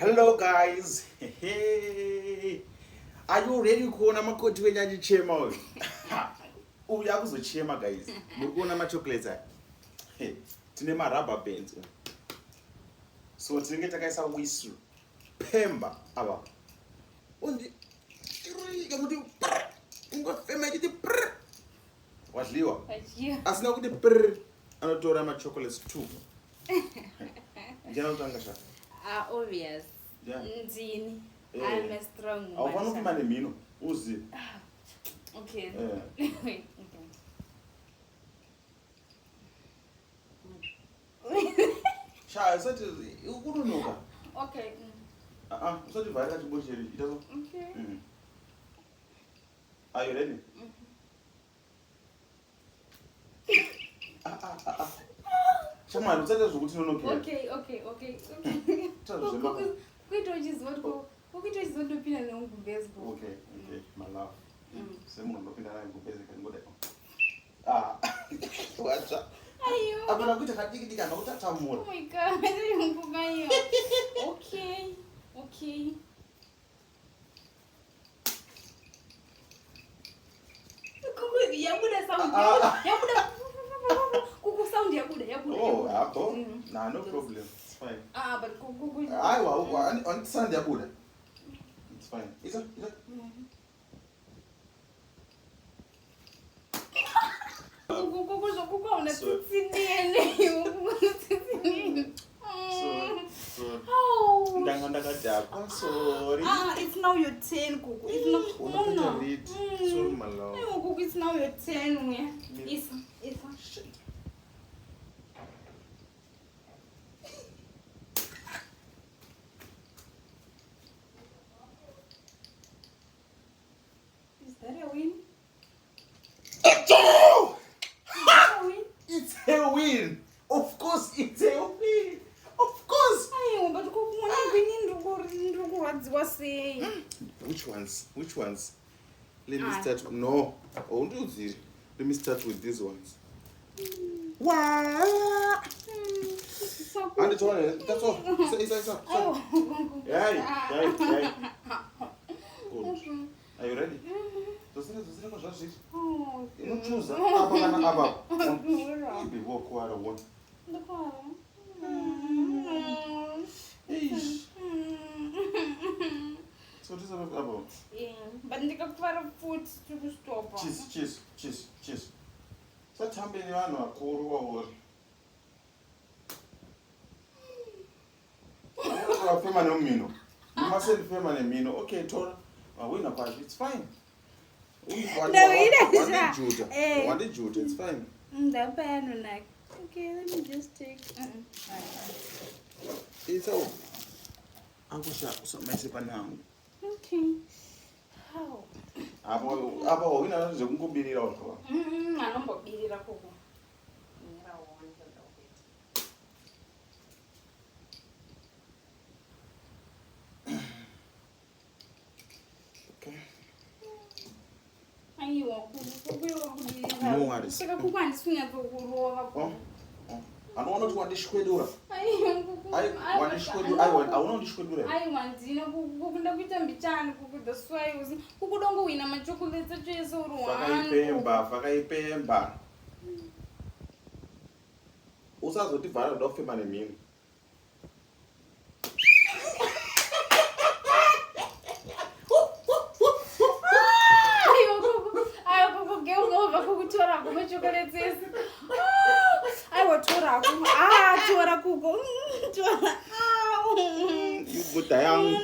Hello guys. Hey. Are you ready kuona makoti wenyaji chema wewe? Uya kuzochema guys. Mukuona ma chocolates aya. Hey, tine ma rubber bands. So tinenge takaisa wisu. Pemba aba. Undi irika muti ungofema chiti wadliwa. Asina kuti anotora ma chocolates too. Jana utanga sha. Obvious. Yeah. Ndini. I'm a strong woman. Awufana ukuma nemino. Uzi. Okay. Okay. Sha, sathi ukurunuka. Okay. Usathi vayela chibosheri. Itazo. Okay. Are you ready? Shama, usathe zokuthi nonoke. Okay. Kuitojizotopina neungubezbo. Okay, my love. Semu ndopinda naye ngubeze kaningode. Wacha. Ayo. Abona kuita kadiki kana utatamura. Oh my god, ayumbukayo. Okay. Kuku yabuda sound. Yabuda. Kuku sound yabuda. Oh, nah, no problem. It's fine. But kuku. On sound yabuda. It's fine. Is it? Sorry. It's now your turn, Kuku. It's not. No. Sorry, my love. No, Kuku, it's now your turn. It's Shit. Is that a win? It's a win. Of course, it's a win. Of course. But Which ones? Let me start. No. Let me start with these ones. Wow. And it's one. That's all. Yeah. Good. Are you ready? You choose. Abba. Maybe walk where I want. So this is about. Yeah, but ndikakufara food to stop. Cheese. Satambe ni vanu vakuru wauri. Wafema nemino. You mustn't fema nemino. Okay, Tora. Ahwina kwashi. It's fine. Wande Judah. It's fine. Okay, let me just take. It's all. Angusha usamaise panangu. Okay. How? Apa wina zvekungobirira wakwa. Anombobirira Kuku. Okay. No worries. Saka Kuku handisikunya kurova. I don't want to wandishwedura. Wandishwedura. Wandina kukunda kuita mbichani Kuku, that's why Kuku dongo wina machocolate chese uruwanu. Fakaipemba. Usazoti vhara ndofema nemini. Kukutora kuma chocolate ese. Tora Kuku. Tora. You good down.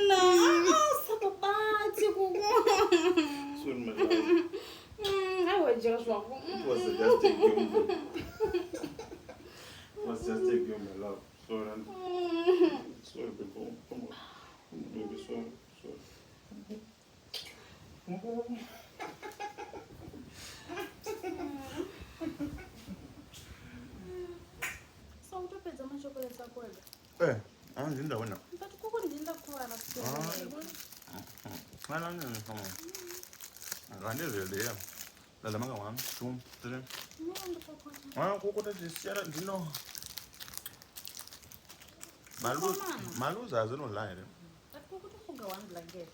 Sababati Kuku. Soon, my love. I was just walking. It was just a game. It was just a game, my love. Sorry, people. Come on. Baby, sorry. Utopedza machocolate ako ega. Ndinda wena. But Kuku ndinda kuwana kusiya. Mana kama. Ngandezeleya. Dala manga 1 2 3. Kuku tachisiya ndino. Maluza azino lie. tenga one blanket.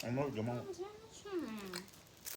I'm not the mom. Hmm.